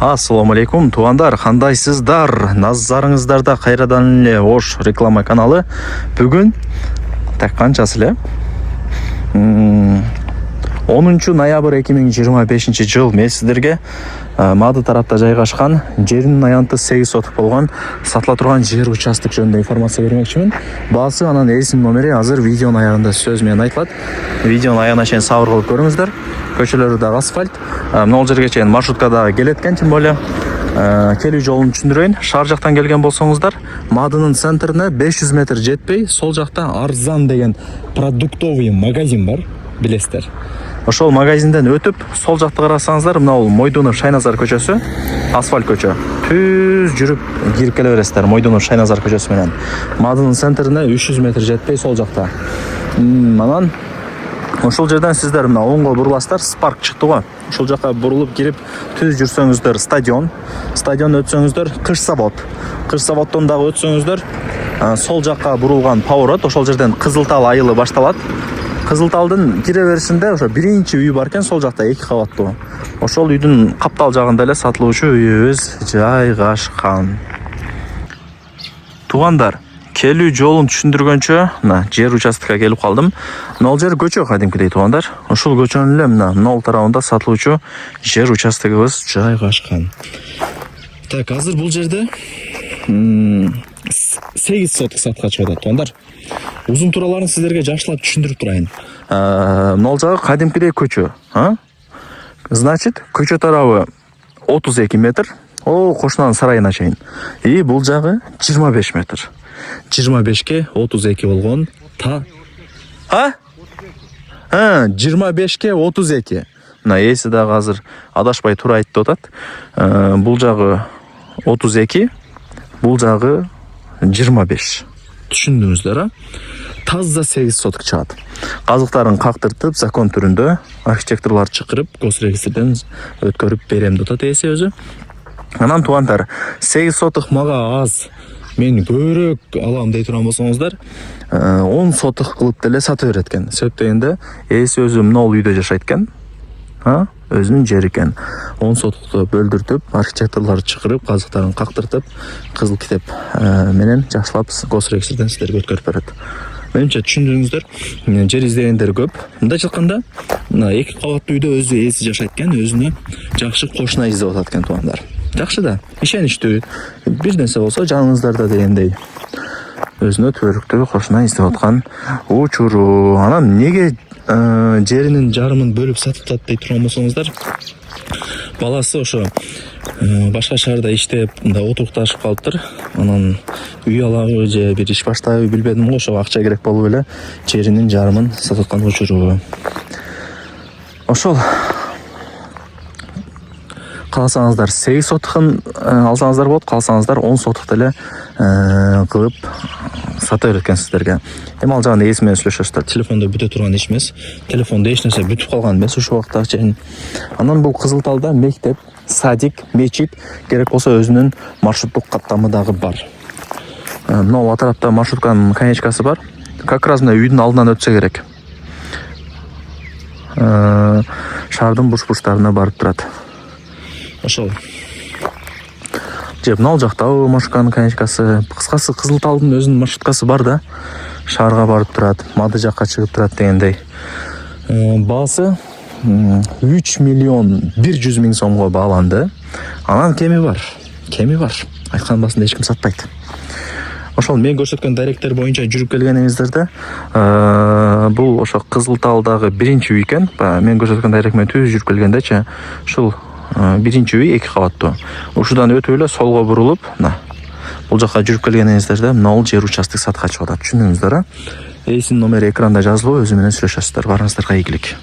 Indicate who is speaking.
Speaker 1: Ассаламу алейкум, туугандар, кандайсыздар? Назарыңыздарда кайрадан эле Ош реклама каналы. Бүгүн так канчасы эле? 10 ноябрь 2025 жыл мен сиздерге Мады тарапта жайгашкан жеринин аянты 8 соток болгон сатыла турган жер участок жөнүндө информация бермекчимин. Баасы анан эсим номери азыр видеонун аягында сөз менен айтылат. Видеонун аягына чейин сабыр кылып көрүңүздөр. Көчөлөрү дагы асфальт. Могул жерге чейин маршрутка дагы келет экен, тем более келүү жолун түшүндүрөйүн. Шаар жактан келген болсоңуздар, Мадынын центрине 500 метр жетпей, сол жакта Арзан деген продуктовый магазин бар, билесиздер. Ошол магазинден өтүп, сол жакты карасаңыздар, мына бул Мойдунов Шайназар көчөсү, асфальт көчө. Түз жүрүп кирип келе бересиздер Мойдунов Шайназар көчөсү менен. Мадынын центрине 300 метр жетпей, сол жакта. Анан ошол жерден сиздер мына оңго буруласыздар, Спарк чыкты го. Ошол жака бурулуп кирип түз жүрсөңүздөр стадион өтсөңүздөр Кыш заводдон дагы өтсөңүздөр сол жакка бурулган поворот, ошол жерден Кызылтал айылы башталат. Кызылталдын кире беришинде ошо биринчи үй бар экен, сол жакта 2 кабаттуу. Ошол үйдүн каптал жагында эле сатылуучу үйүбүз жайгашкан. Туугандар, келүү жолун түшүндүргөнчө, мына жер участокко келип калдым. Мына жер көчө кадимкидей туугандар. Ошол көчөнүн эле мына тарабында сатылуучу жер участогубуз жайгашкан. Так, азыр бул жерде 8 соток сатка чыгат туугандар. Узун тураларын сиздерге жакшылап түшүндүрүп турайын. Мына жагы кадимкидей көчө, Значит, көчө тарабы 32 метр, о кошунанын сарайына чейин. И бул жагы 25 метр. 25ке 32 болгон 25ке 32. Мына эси дагы азыр адашпай туура айтып атат. Бул жагы 32, бул жагы 25. Түшүндүңүздөр, таза 8 соток чыгат. Казыктарын кактыртып, закон түрүндө архитекторлор чакырып, госрегистрден өткөрүп берем деп атат эси өзү. Анан туугандар, 8 соток мага аз. Мен көбүрөөк алам дей турган болсоңуздар, 10 соток кылып деле сата берет экен. Себеп дегенде, эси өзү мына үйдө жашайт экен. Өзүнүн жери экен. 10 сотокту бөлдүртүп, архитекторлор чакырып, казыктарын кактыртып, кызыл китеп менен жакшылап госрегистрден сиздерге өткөрүп берет. Менимче түшүндүңүздөр, жер издегендер көп. Мындайча айтканда, мына 2 кабаттуу үйдө өзү эси жашайт экен, өзүнө жакшы кошуна издеп атат экен туугандар. Жакшы да, ишеничтүү. Бир нерсе болсо жаныңыздарда дегендей. Өзүнө төрүктүү кошуна издеп аткан учуру. Анан неге жеринин жарымын бөлүп сатып дей турган болсоңуздар, баласы ошо башка шаарда иштеп, мында отурукташып калыптыр. Анан үй алабы же бир иш баштайбы билбедим го, ошого акча керек болуп эле жеринин жарымын сатып аткан учуру. Ошол кааласаңыздар 8 сотокун алсаңыздар болот, кааласаңыздар 10 соток деле кылып сата берет экен сиздерге. Эми ал жагында эси менен сүйлөшөсүздөр. Телефондо бүтө турган иш эмес. Телефондо эч нерсе бүтүп калган эмес ушул убакта чейин. Анан бул Кызылталда мектеп, садик, мечит, керек болсо өзүнүн маршруттук каттамы дагы бар. Мына тарапта маршрутканын конечкасы бар. Как раз мына үйдүн алдынан өтсө керек. Шаардын буш-буштарына барып турат. Ошол. Же мына жакта маршрутканын конечкасы, кыскасы Кызылталдын өзүнүн маршруткасы бар да. Шаарга барып турат, Мады жакка чыгып турат дегендей. Баасы 3 миллион 100 миң сомго бааланды. Анан кеми бар. Айткан басында эч ким сатпайт. Ошол мен көрсөткөн даректер боюнча жүрүп келгениңиздерде, бул ошо Кызылталдагы биринчи үй экен. Мен көрсөткөн дарек менен түз жүрүп келгендечи, ушул биринчи үй 2 кабаттуу. Ушудан өтүп эле солго бурулуп, мына бул жака жүрүп келгениңиздерде, мына бул жер участок сатка чыгып атат. Түшүндүңүздөр, Эсин номери экранда жазылуу, өзү менен сүйлөшөсүздөр. Барыңыздарга ийгилик.